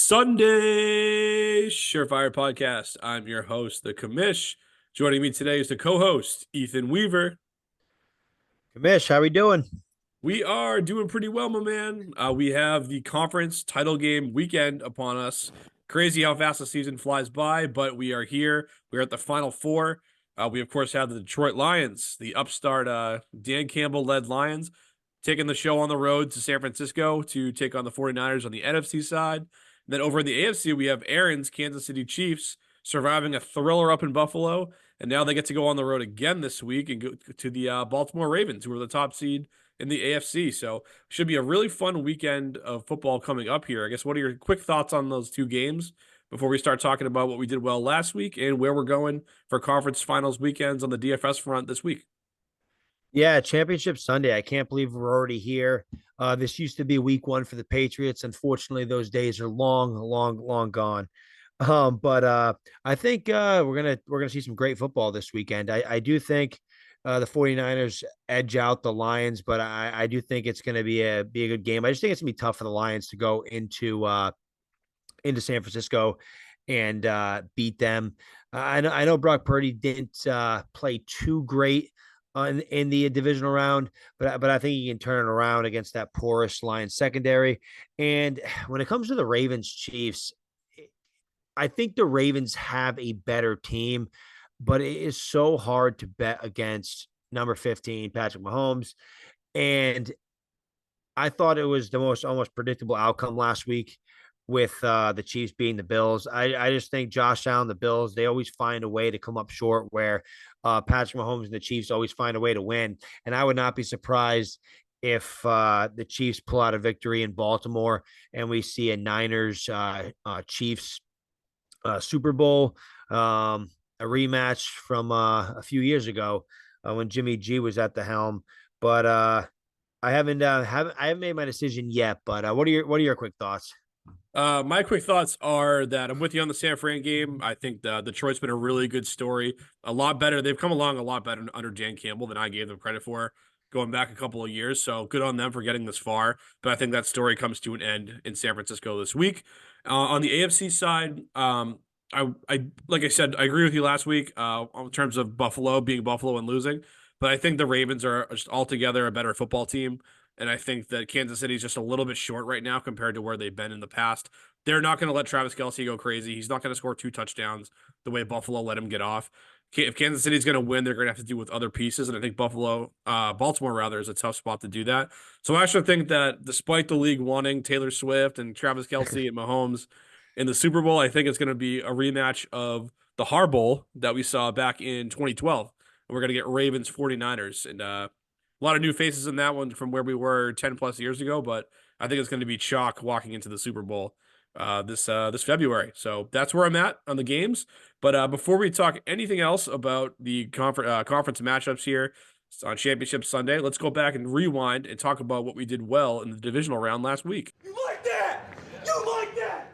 Sunday Surefire podcast. I'm your host, the commish. Joining me today is the co-host, Ethan Weaver. Kamish, how we doing? We are doing pretty well, my man. We have the conference title game weekend upon us. Crazy how fast the season flies by, but we are here. We're at the Final Four. We, of course, have the Detroit Lions, the upstart Dan Campbell-led Lions, taking the show on the road to San Francisco to take on the 49ers on the NFC side. And then over in the AFC, we have Aaron's Kansas City Chiefs surviving a thriller up in Buffalo. And now they get to go on the road again this week and go to the Baltimore Ravens, who are the top seed in the AFC. So should be a really fun weekend of football coming up here. I guess what are your quick thoughts on those two games before we start talking about what we did well last week and where we're going for conference finals weekends on the DFS front this week? Yeah, Championship Sunday. I can't believe we're already here. This used to be week one for the Patriots. Unfortunately, those days are long gone. But I think we're gonna see some great football this weekend. I do think the 49ers edge out the Lions, but I do think it's gonna be a good game. I just think it's gonna be tough for the Lions to go into San Francisco and beat them. I know Brock Purdy didn't play too great in the divisional round, but I think he can turn it around against that porous Lions secondary. And when it comes to the Ravens Chiefs, I think the Ravens have a better team, but it is so hard to bet against number 15 Patrick Mahomes. And I thought it was the most almost predictable outcome last week with the Chiefs being the Bills. I just think Josh Allen, the Bills, they always find a way to come up short where Patrick Mahomes and the Chiefs always find a way to win. And I would not be surprised if the Chiefs pull out a victory in Baltimore and we see a Niners Chiefs Super Bowl, a rematch from a few years ago when Jimmy G was at the helm. But I haven't made my decision yet. But what are your quick thoughts? My quick thoughts are that I'm with you on the San Fran game. I think the Detroit's been a really good story. A lot better. They've come along a lot better under Dan Campbell than I gave them credit for going back a couple of years. So good on them for getting this far. But I think that story comes to an end in San Francisco this week. On the AFC side, I like I said, I agree with you last week in terms of Buffalo being Buffalo and losing. But I think the Ravens are just altogether a better football team. And I think that Kansas City is just a little bit short right now compared to where they've been in the past. They're not going to let Travis Kelce go crazy. He's not going to score two touchdowns the way Buffalo let him get off. If Kansas City is going to win, they're going to have to do with other pieces. And I think Baltimore rather, is a tough spot to do that. So I actually think that despite the league wanting Taylor Swift and Travis Kelce and Mahomes in the Super Bowl, I think it's going to be a rematch of the Harbowl that we saw back in 2012. And we're going to get Ravens 49ers. And a lot of new faces in that one from where we were 10 plus years ago, but I think it's going to be chalk walking into the Super Bowl this February. So that's where I'm at on the games. But before we talk anything else about the conference matchups here on Championship Sunday, let's go back and rewind and talk about what we did well in the divisional round last week. You like that? You like that?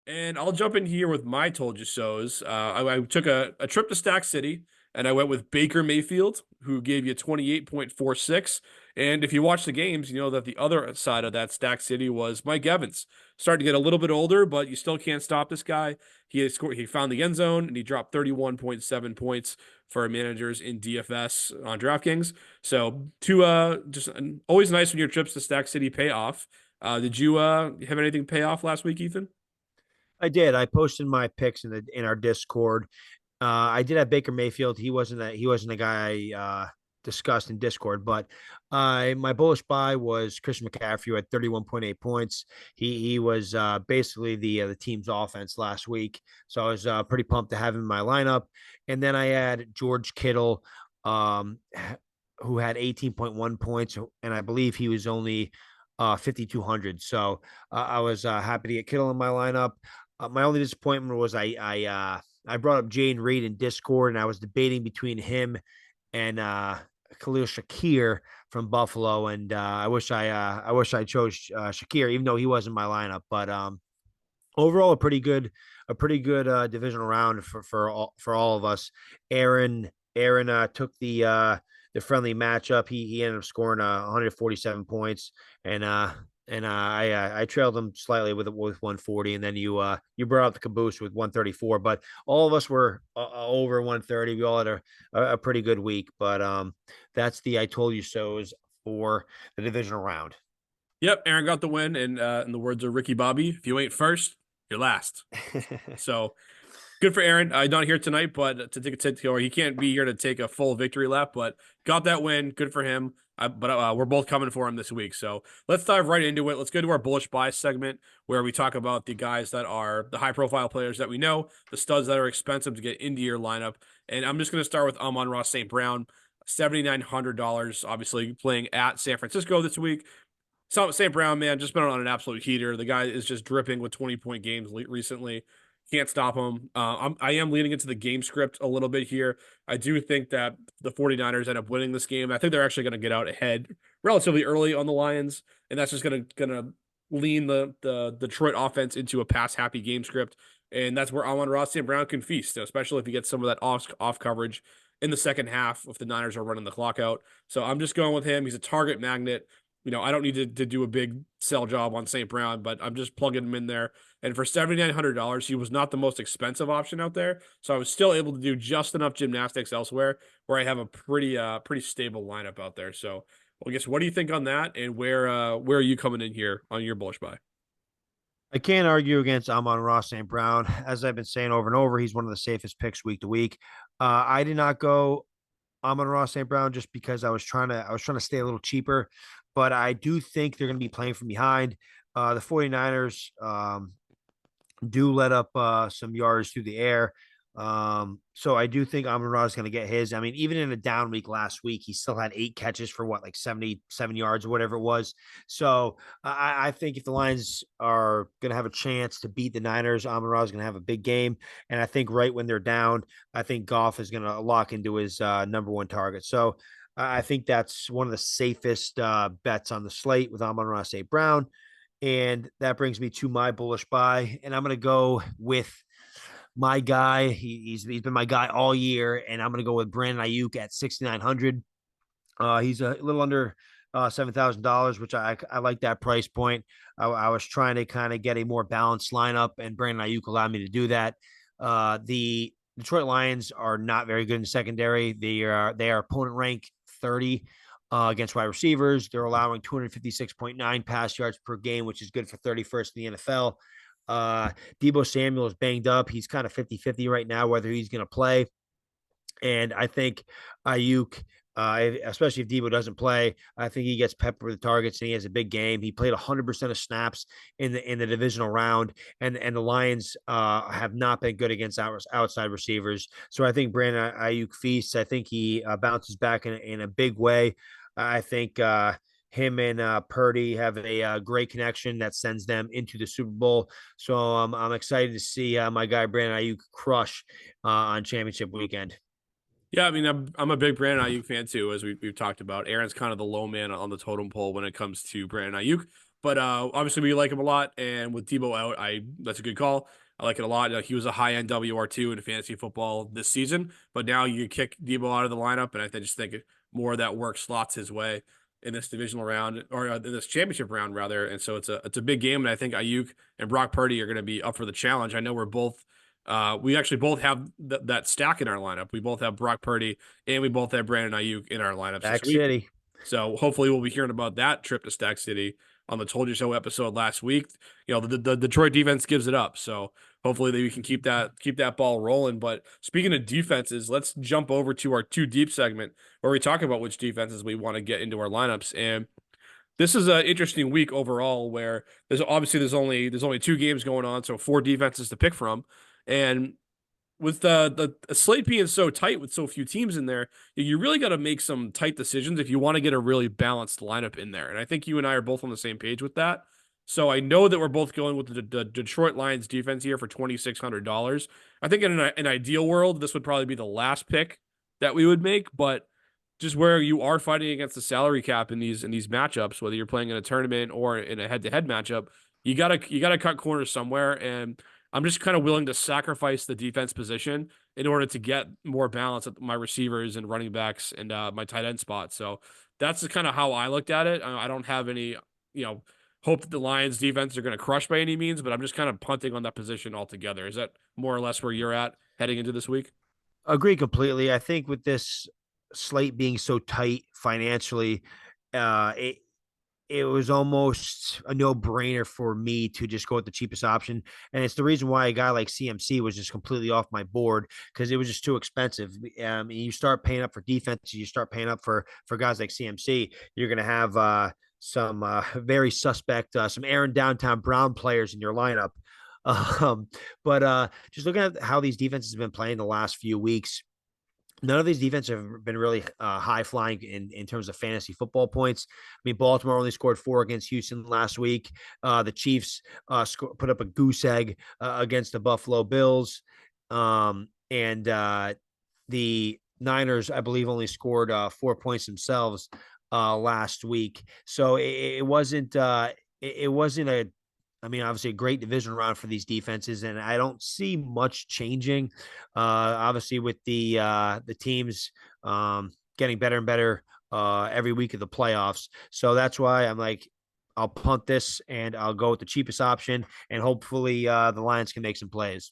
And I'll jump in here with my told you so's. I took a trip to Stack City and I went with Baker Mayfield, who gave you 28.46. And if you watch the games, you know that the other side of that Stack City was Mike Evans. Starting to get a little bit older, but you still can't stop this guy. He found the end zone and he dropped 31.7 points for managers in DFS on DraftKings. So just always nice when your trips to Stack City pay off. Did you have anything pay off last week, Ethan? I did. I posted my picks in our Discord. I did have Baker Mayfield. He wasn't the guy I discussed in Discord, but my bullish buy was Christian McCaffrey who had 31.8 points. He was basically the team's offense last week, so I was pretty pumped to have him in my lineup. And then I had George Kittle, um, who had 18.1 points, and I believe he was only 5,200. So I was happy to get Kittle in my lineup. My only disappointment was I brought up Jane Reed in Discord, and I was debating between him and Khalil Shakir from Buffalo, and I wish I chose Shakir, even though he was in my lineup. But overall, a pretty good divisional round for all of us. Aaron took the friendly matchup. He ended up scoring 147 points, and and I trailed him slightly with 140, and then you brought out the caboose with 134. But all of us were over 130. We all had a pretty good week, but that's the I told you so's for the divisional round. Yep, Aaron got the win, and in the words of Ricky Bobby, if you ain't first, you're last. So good for Aaron. Not here tonight, but or he can't be here to take a full victory lap, but got that win. Good for him. But we're both coming for him this week. So let's dive right into it. Let's go to our bullish buy segment where we talk about the guys that are the high profile players that we know, the studs that are expensive to get into your lineup. And I'm just going to start with Amon-Ra St. Brown, $7,900, obviously playing at San Francisco this week. So St. Brown, man, just been on an absolute heater. The guy is just dripping with 20-point games recently. Can't stop him. I am leaning into the game script a little bit here. I do think that the 49ers end up winning this game. I think they're actually going to get out ahead relatively early on the Lions, and that's just going to lean the Detroit offense into a pass happy game script, and that's where Amon-Ra St. Brown can feast, especially if he gets some of that off coverage in the second half if the Niners are running the clock out. So I'm just going with him. He's a target magnet. I don't need to do a big sell job on St. Brown, but I'm just plugging him in there. And for $7,900, he was not the most expensive option out there. So I was still able to do just enough gymnastics elsewhere where I have a pretty stable lineup out there. So I guess what do you think on that? And where are you coming in here on your bullish buy? I can't argue against Amon-Ra St. Brown. As I've been saying over and over, he's one of the safest picks week to week. I did not go Amon-Ra St. Brown just because I was trying to stay a little cheaper, but I do think they're going to be playing from behind. The 49ers do let up some yards through the air. So I do think Amon-Ra is going to get his. I mean, even in a down week last week, he still had 8 catches for what, like 77 yards or whatever it was. So I think if the Lions are going to have a chance to beat the Niners, Amon-Ra is going to have a big game. And I think right when they're down, I think Goff is going to lock into his number one target. So I think that's one of the safest bets on the slate with Amon-Ra St. Brown. And that brings me to my bullish buy. And I'm going to go with my guy. He's been my guy all year. And I'm going to go with Brandon Ayuk at 6,900. He's a little under $7,000, which I like that price point. I was trying to kind of get a more balanced lineup, and Brandon Ayuk allowed me to do that. The Detroit Lions are not very good in secondary. They are opponent rank 30 against wide receivers. They're allowing 256.9 pass yards per game, which is good for 31st in the NFL. Deebo Samuel is banged up. He's kind of 50-50 right now, whether he's going to play. And I think Ayuk, especially if Deebo doesn't play, I think he gets peppered with targets and he has a big game. He played 100% of snaps in the divisional round, and the Lions have not been good against outside receivers. So I think Brandon Ayuk feasts. I think he bounces back in a big way. I think him and Purdy have a great connection that sends them into the Super Bowl. So I'm excited to see my guy Brandon Ayuk crush on championship weekend. Yeah, I mean, I'm a big Brandon Ayuk fan too, as we've talked about. Aaron's kind of the low man on the totem pole when it comes to Brandon Ayuk, but obviously we like him a lot. And with Deebo out, that's a good call. I like it a lot. He was a high end WR2 in fantasy football this season, but now you kick Deebo out of the lineup, and I just think more of that work slots his way in this divisional round or in this championship round rather. And so it's a big game, and I think Ayuk and Brock Purdy are going to be up for the challenge. I know we're both. We actually both have that stack in our lineup. We both have Brock Purdy and we both have Brandon Ayuk in our lineups Back this week. City. So hopefully we'll be hearing about that trip to Stack City on the Told You So episode last week. The Detroit defense gives it up. So hopefully we can keep that ball rolling. But speaking of defenses, let's jump over to our two deep segment where we talk about which defenses we want to get into our lineups. And this is an interesting week overall where there's only two games going on, so four defenses to pick from. And with the slate being so tight with so few teams in there, you really got to make some tight decisions if you want to get a really balanced lineup in there. And I think you and I are both on the same page with that. So I know that we're both going with the Detroit Lions defense here for $2,600. I think in an ideal world, this would probably be the last pick that we would make, but just where you are fighting against the salary cap in these matchups, whether you're playing in a tournament or in a head-to-head matchup, you gotta cut corners somewhere. And I'm just kind of willing to sacrifice the defense position in order to get more balance at my receivers and running backs and my tight end spot. So that's kind of how I looked at it. I don't have any, hope that the Lions defense are going to crush by any means, but I'm just kind of punting on that position altogether. Is that more or less where you're at heading into this week? Agree completely. I think with this slate being so tight financially, it was almost a no-brainer for me to just go with the cheapest option. And it's the reason why a guy like CMC was just completely off my board, because it was just too expensive. You start paying up for defense, you start paying up for guys like CMC, you're going to have some very suspect, some Aaron Downtown Brown players in your lineup. Um, but just looking at how these defenses have been playing the last few weeks, none of these defenses have been really high flying in terms of fantasy football points. I mean, Baltimore only scored 4 against Houston last week. The Chiefs put up a goose egg against the Buffalo Bills. And the Niners, I believe, only scored 4 points themselves last week. So it wasn't it wasn't a I mean, obviously a great division round for these defenses, and I don't see much changing. Obviously, with the teams getting better and better every week of the playoffs, so that's why I'm like, I'll punt this and I'll go with the cheapest option, and hopefully the Lions can make some plays.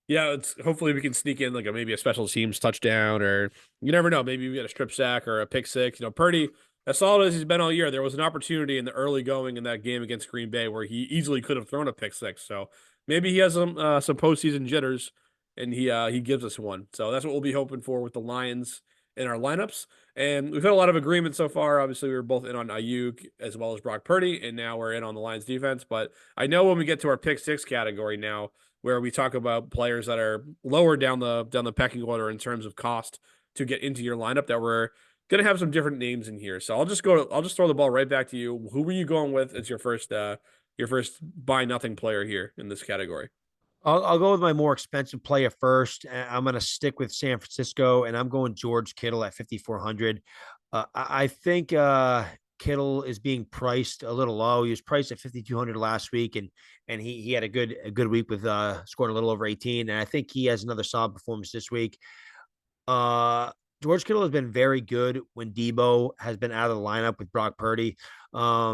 Yeah, it's hopefully we can sneak in like maybe a special teams touchdown, or you never know, maybe we get a strip sack or a pick six. Purdy, as solid as he's been all year, there was an opportunity in the early going in that game against Green Bay where he easily could have thrown a pick six. So maybe he has some postseason jitters, and he gives us one. So that's what we'll be hoping for with the Lions in our lineups. And we've had a lot of agreement so far. Obviously, we were both in on Ayuk as well as Brock Purdy, and now we're in on the Lions defense. But I know when we get to our pick six category now, where we talk about players that are lower down the pecking order in terms of cost to get into your lineup, that we're gonna have some different names in here. So I'll just throw the ball right back to you. Who were you going with as your first buy nothing player here in this category? I'll go with my more expensive player first. I'm going to stick with San Francisco, and I'm going George Kittle at 5,400. I think Kittle is being priced a little low. He was priced at 5,200 last week, and he had a good week with scoring a little over 18. And I think he has another solid performance this week. Uh, George Kittle has been very good when Debo has been out of the lineup with Brock Purdy.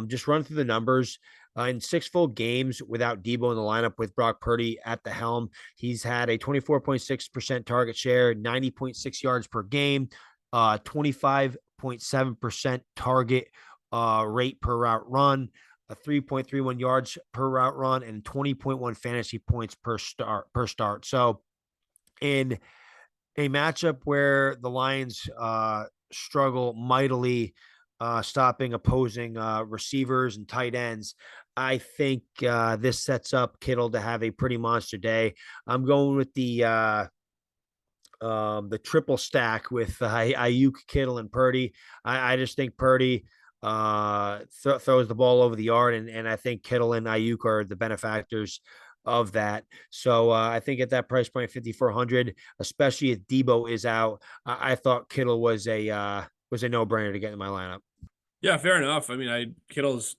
Just run through the numbers. In 6 full games without Debo in the lineup with Brock Purdy at the helm, he's had a 24.6% target share, 90.6 yards per game, 25.7% target rate per route run, a 3.31 yards per route run, and 20.1 fantasy points per start. So in a matchup where the Lions struggle mightily stopping opposing receivers and tight ends, I think this sets up Kittle to have a pretty monster day. I'm going with the triple stack with Ayuk, Kittle, and Purdy. I just think Purdy throws the ball over the yard, and I think Kittle and Ayuk are the benefactors of that. So I think at that price point, 5,400, especially if Debo is out, I thought Kittle was a no brainer to get in my lineup. Yeah, fair enough. I mean, Kittle's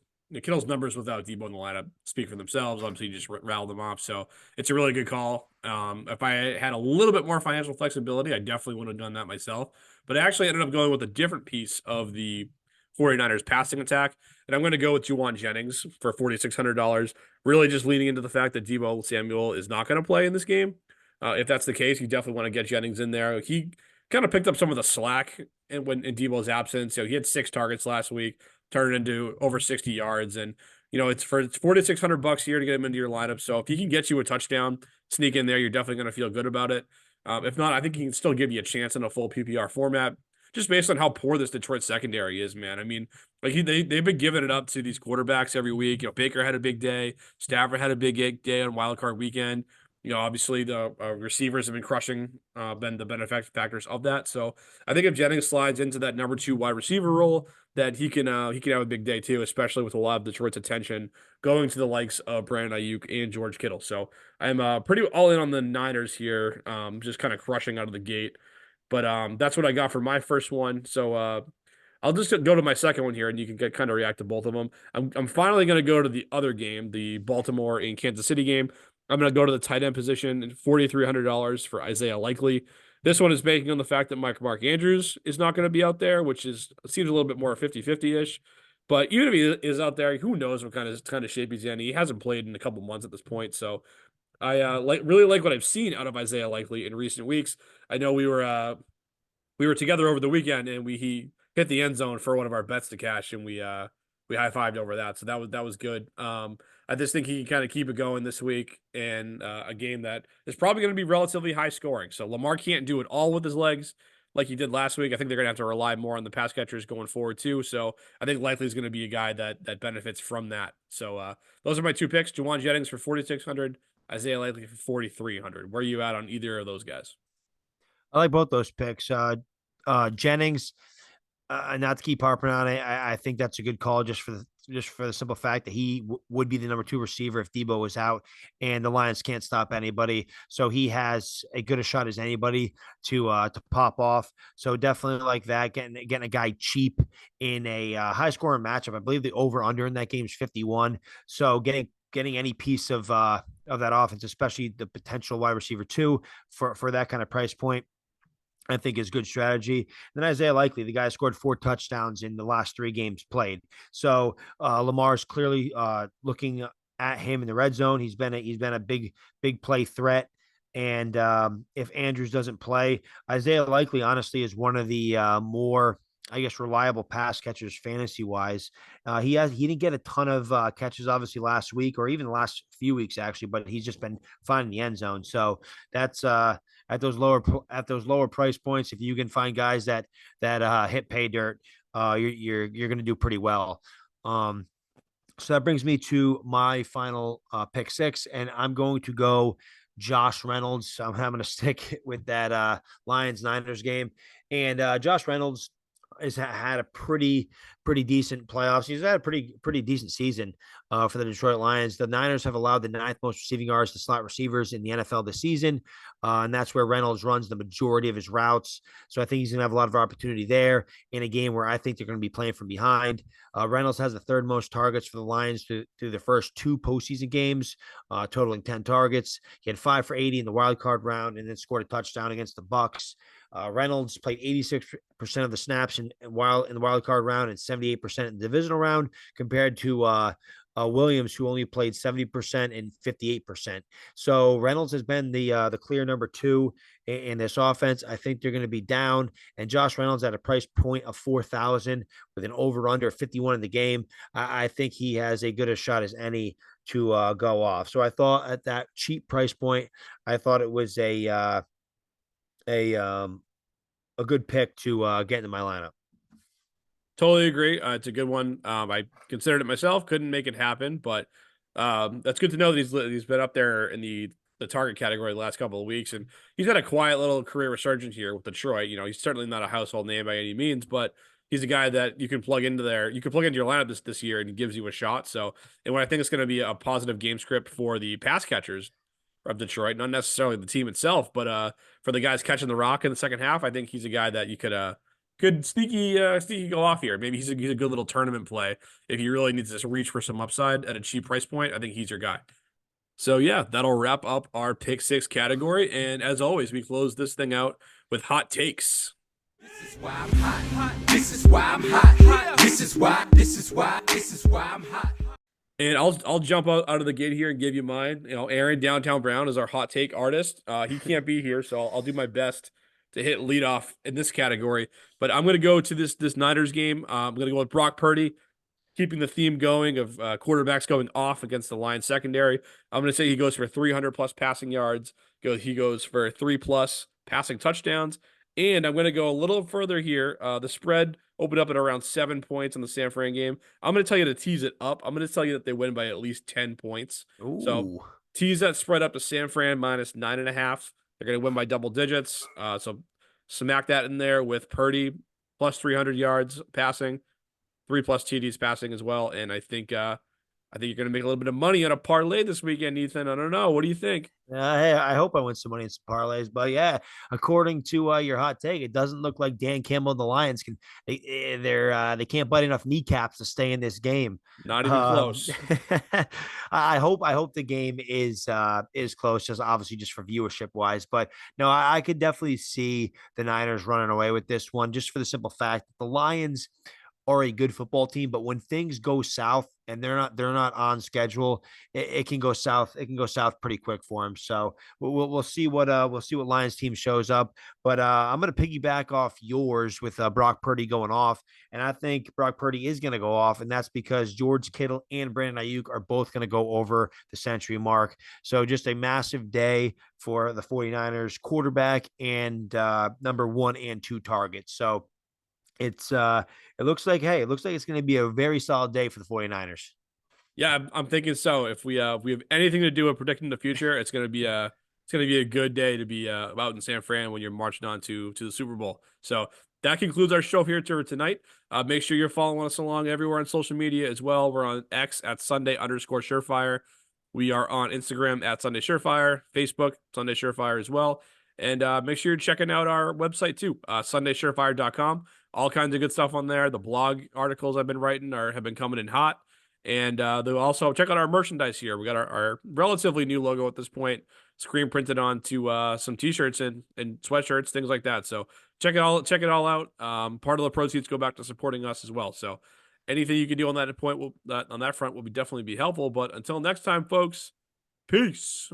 numbers without Debo in the lineup speak for themselves. Obviously, you just rattled them off, so it's a really good call. If I had a little bit more financial flexibility, I definitely would have done that myself. But I actually ended up going with a different piece of the 49ers passing attack, and I'm going to go with Juwan Jennings for $4,600. Really, just leaning into the fact that Debo Samuel is not going to play in this game. If that's the case, you definitely want to get Jennings in there. He kind of picked up some of the slack in Debo's absence. He had 6 targets last week, turned into over 60 yards, and it's $4,600 here to get him into your lineup. So if he can get you a touchdown, sneak in there, you're definitely going to feel good about it. If not, I think he can still give you a chance in a full PPR format, just based on how poor this Detroit secondary is, man. I mean, like they've been giving it up to these quarterbacks every week. Baker had a big day, Stafford had a big day on Wild Card Weekend. Obviously the receivers have been crushing, been the benefactors of that. So I think if Jennings slides into that number 2 wide receiver role, that he can have a big day too, especially with a lot of Detroit's attention going to the likes of Brandon Ayuk and George Kittle. So I'm pretty all in on the Niners here, just kind of crushing out of the gate. But that's what I got for my first one. So I'll just go to my second one here, and you can kind of react to both of them. I'm finally going to go to the other game, the Baltimore and Kansas City game. I'm going to go to the tight end position, $4,300 for Isaiah Likely. This one is banking on the fact that Mark Andrews is not going to be out there, which seems a little bit more 50-50-ish. But even if he is out there, who knows what kind of shape he's in? He hasn't played in a couple months at this point, so I really like what I've seen out of Isaiah Likely in recent weeks. I know we were together over the weekend and he hit the end zone for one of our bets to cash and we high-fived over that. So that was good. I just think he can kind of keep it going this week and a game that is probably going to be relatively high scoring. So Lamar can't do it all with his legs like he did last week. I think they're going to have to rely more on the pass catchers going forward too. So I think Likely is going to be a guy that benefits from that. So those are my two picks: Juwan Jennings for 4,600, Isaiah Likely for 4,300. Where are you at on either of those guys? I like both those picks. Jennings, not to keep harping on it, I think that's a good call just for the simple fact that he would be the number 2 receiver if Debo was out, and the Lions can't stop anybody. So he has a good a shot as anybody to pop off. So definitely like that, getting a guy cheap in a high scoring matchup. I believe the over under in that game is 51. So getting any piece of that offense, especially the potential wide receiver 2 for that kind of price point, I think is good strategy. Then Isaiah Likely, the guy scored 4 touchdowns in the last 3 games played. So Lamar's clearly looking at him in the red zone. He's been a big play threat. And if Andrews doesn't play, Isaiah Likely honestly is one of the more, I guess, reliable pass catchers fantasy wise. He didn't get a ton of catches obviously last week or even the last few weeks actually, but he's just been finding the end zone. So that's at those lower price points. If you can find guys that hit pay dirt, you're going to do pretty well. So that brings me to my final pick 6, and I'm going to go Josh Reynolds. I'm going to stick with that Lions Niners game, and Josh Reynolds has had a pretty decent playoffs. He's had a pretty decent season for the Detroit Lions. The Niners have allowed the 9th most receiving yards to slot receivers in the NFL this season, and that's where Reynolds runs the majority of his routes. So I think he's going to have a lot of opportunity there in a game where I think they're going to be playing from behind. Reynolds has the 3rd most targets for the Lions through the first 2 postseason games, totaling 10 targets. He had 5 for 80 in the wild card round, and then scored a touchdown against the Bucks. Reynolds played 86% of the snaps in the wild card round and 78% in the divisional round, compared to Williams, who only played 70% and 58%. So Reynolds has been the clear number 2 in this offense. I think they're going to be down, and Josh Reynolds at a price point of 4,000 with an over under 51 in the game. I think he has a good a shot as any to go off. So I thought at that cheap price point, I thought it was a good pick to get into my lineup. Totally agree. It's a good one. I considered it myself, couldn't make it happen, but that's good to know that he's been up there in the target category the last couple of weeks, and he's had a quiet little career resurgence here with Detroit. You know, he's certainly not a household name by any means, but he's a guy that you can plug into there. You can plug into your lineup this year, and he gives you a shot. So, and what I think is going to be a positive game script for the pass catchers of Detroit, not necessarily the team itself, but for the guys catching the rock in the second half, I think he's a guy that you could sneaky go off here. Maybe he's a good little tournament play if you really need to just reach for some upside at a cheap price point. I think he's your guy. So yeah, that'll wrap up our pick 6 category. And as always, we close this thing out with hot takes. This is why I'm hot. This is why I'm hot. This is why I'm hot. And I'll jump out of the gate here and give you mine. You know, Aaron Downtown Brown is our hot take artist. He can't be here, so I'll do my best to hit leadoff in this category. But I'm going to go to this Niners game. I'm going to go with Brock Purdy, keeping the theme going of quarterbacks going off against the Lions secondary. I'm going to say he goes for 300 plus passing yards. He goes for 3 plus passing touchdowns. And I'm going to go a little further here. The spread opened up at around 7 points in the San Fran game. I'm going to tell you to tease it up. I'm going to tell you that they win by at least 10 points. Ooh. So tease that spread up to San Fran minus 9.5. They're going to win by double digits. So smack that in there with Purdy plus 300 yards passing, 3 plus TDs passing as well. And I think you're going to make a little bit of money on a parlay this weekend, Ethan. I don't know. What do you think? Hey, I hope I win some money in some parlays, but yeah, according to your hot take, it doesn't look like Dan Campbell and the Lions they can't bite enough kneecaps to stay in this game. Not even close. I hope the game is close, just obviously just for viewership wise. But no, I could definitely see the Niners running away with this one, just for the simple fact that the Lions are a good football team, but when things go south and they're not on schedule, it can go south. It can go south pretty quick for them. So we'll see what Lions team shows up. But I'm gonna piggyback off yours with Brock Purdy going off, and I think Brock Purdy is gonna go off, and that's because George Kittle and Brandon Ayuk are both gonna go over the century mark. So just a massive day for the 49ers quarterback and number 1 and 2 targets. So it looks like it's going to be a very solid day for the 49ers. Yeah, I'm thinking so. If we have anything to do with predicting the future, it's gonna be a good day to be out in San Fran when you're marching on to the Super Bowl. So that concludes our show here tonight. Make sure you're following us along everywhere on social media as well. We're on X at Sunday_Surefire. We are on Instagram at Sunday Surefire, Facebook Sunday Surefire as well. And make sure you're checking out our website too, SundaySurefire.com. All kinds of good stuff on there. The blog articles I've been writing have been coming in hot. And they'll also check out our merchandise here. We got our relatively new logo at this point, screen printed onto some t-shirts and sweatshirts, things like that. So check it all out. Part of the proceeds go back to supporting us as well. So anything you can do on that front will definitely be helpful. But until next time, folks, peace.